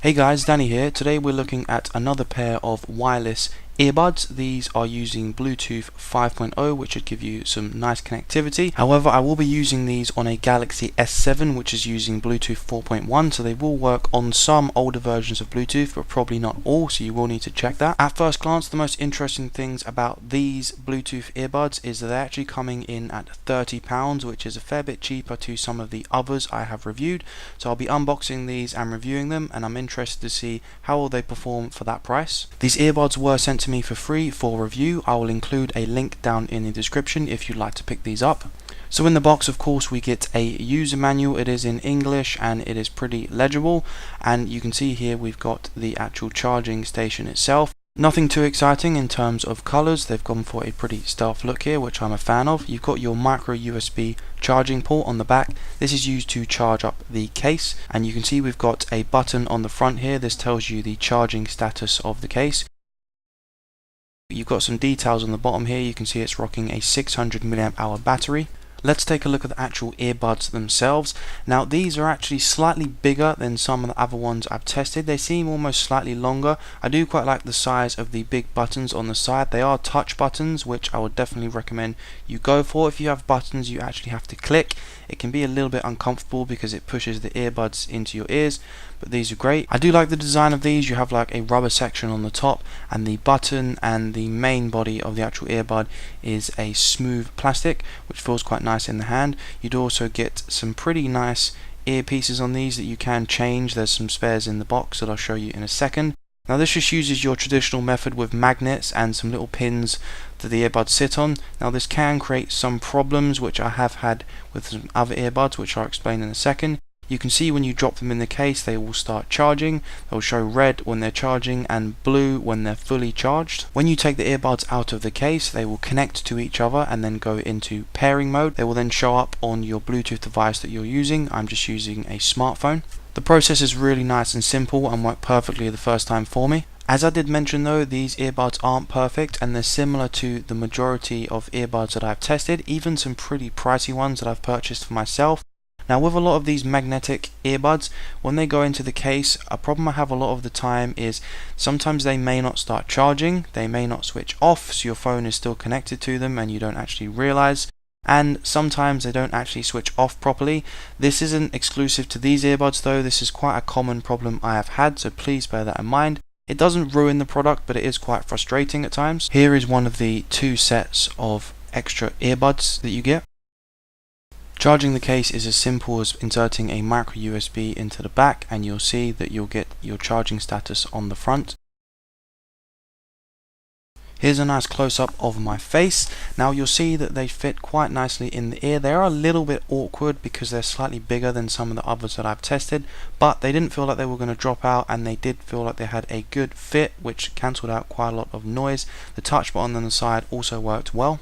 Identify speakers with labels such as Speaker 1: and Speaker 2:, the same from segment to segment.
Speaker 1: Hey guys, Danny here. Today we're looking at another pair of wireless earbuds. These are using Bluetooth 5.0, which should give you some nice connectivity. However, I will be using these on a Galaxy S7, which is using Bluetooth 4.1, so they will work on some older versions of Bluetooth, but probably not all, so you will need to check that. At first glance, the most interesting things about these Bluetooth earbuds is that they're actually coming in at £30, which is a fair bit cheaper to some of the others I have reviewed. So I'll be unboxing these and reviewing them, and I'm interested to see how will they perform for that price. These earbuds were sent to me for free for review. I will include a link down in the description if you'd like to pick these up. So in the box, of course, we get a user manual. It is in English and it is pretty legible, and you can see here we've got the actual charging station itself. Nothing too exciting in terms of colors. They've gone for a pretty stealth look here, which I'm a fan of. You've got your micro USB charging port on the back. This is used to charge up the case, and you can see we've got a button on the front here. This tells you the charging status of the case. You've got some details on the bottom here. You can see it's rocking a 600 mAh battery. Let's take a look at the actual earbuds themselves. Now these are actually slightly bigger than some of the other ones I've tested. They seem almost slightly longer. I do quite like the size of the big buttons on the side. They are touch buttons, which I would definitely recommend you go for. If you have buttons you actually have to click, it can be a little bit uncomfortable because it pushes the earbuds into your ears, but these are great. I do like the design of these. You have like a rubber section on the top, and the button and the main body of the actual earbud is a smooth plastic, which feels quite nice in the hand. You'd also get some pretty nice earpieces on these that you can change. There's some spares in the box that I'll show you in a second. Now this just uses your traditional method with magnets and some little pins that the earbuds sit on. Now this can create some problems, which I have had with some other earbuds, which I'll explain in a second. You can see when you drop them in the case, they will start charging. They'll show red when they're charging and blue when they're fully charged. When you take the earbuds out of the case, they will connect to each other and then go into pairing mode. They will then show up on your Bluetooth device that you're using. I'm just using a smartphone. The process is really nice and simple and worked perfectly the first time for me. As I did mention though, these earbuds aren't perfect, and they're similar to the majority of earbuds that I've tested, even some pretty pricey ones that I've purchased for myself. Now with a lot of these magnetic earbuds, when they go into the case, a problem I have a lot of the time is sometimes they may not start charging, they may not switch off, so your phone is still connected to them and you don't actually realize. And sometimes they don't actually switch off properly. This isn't exclusive to these earbuds though. This is quite a common problem I have had, so please bear that in mind. It doesn't ruin the product, but it is quite frustrating at times. Here is one of the two sets of extra earbuds that you get. Charging the case is as simple as inserting a micro USB into the back, and you'll see that you'll get your charging status on the front. Here's a nice close-up of my face. Now you'll see that they fit quite nicely in the ear. They are a little bit awkward because they're slightly bigger than some of the others that I've tested, but they didn't feel like they were going to drop out, and they did feel like they had a good fit, which cancelled out quite a lot of noise. The touch button on the side also worked well.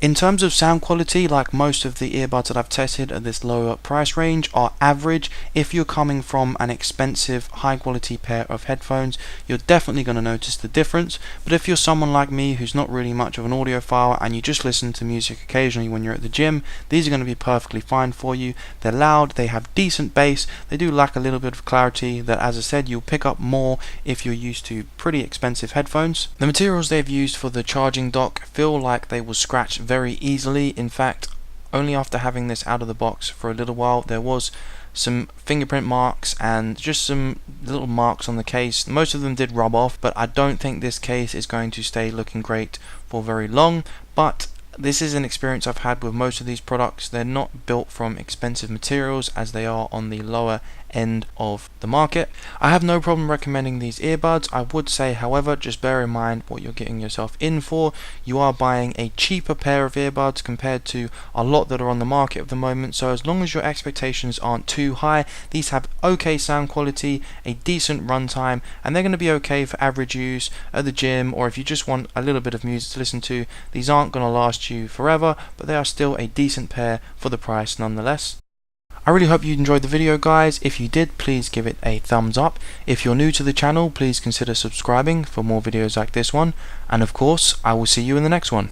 Speaker 1: In terms of sound quality, like most of the earbuds that I've tested at this lower price range are average. If you're coming from an expensive, high quality pair of headphones, you're definitely going to notice the difference. But if you're someone like me who's not really much of an audiophile and you just listen to music occasionally when you're at the gym, these are going to be perfectly fine for you. They're loud, they have decent bass, they do lack a little bit of clarity that, as I said, you'll pick up more if you're used to pretty expensive headphones. The materials they've used for the charging dock feel like they will scratch very easily. In fact, only after having this out of the box for a little while, there was some fingerprint marks and just some little marks on the case. Most of them did rub off, but I don't think this case is going to stay looking great for very long. But this is an experience I've had with most of these products. They're not built from expensive materials, as they are on the lower end of the market. I have no problem recommending these earbuds. I would say, however, just bear in mind what you're getting yourself in for. You are buying a cheaper pair of earbuds compared to a lot that are on the market at the moment, so as long as your expectations aren't too high, these have okay sound quality, a decent runtime, and they're going to be okay for average use at the gym, or if you just want a little bit of music to listen to. These aren't going to last you forever, but they are still a decent pair for the price nonetheless. I really hope you enjoyed the video, guys. If you did, please give it a thumbs up. If you're new to the channel, please consider subscribing for more videos like this one. And of course, I will see you in the next one.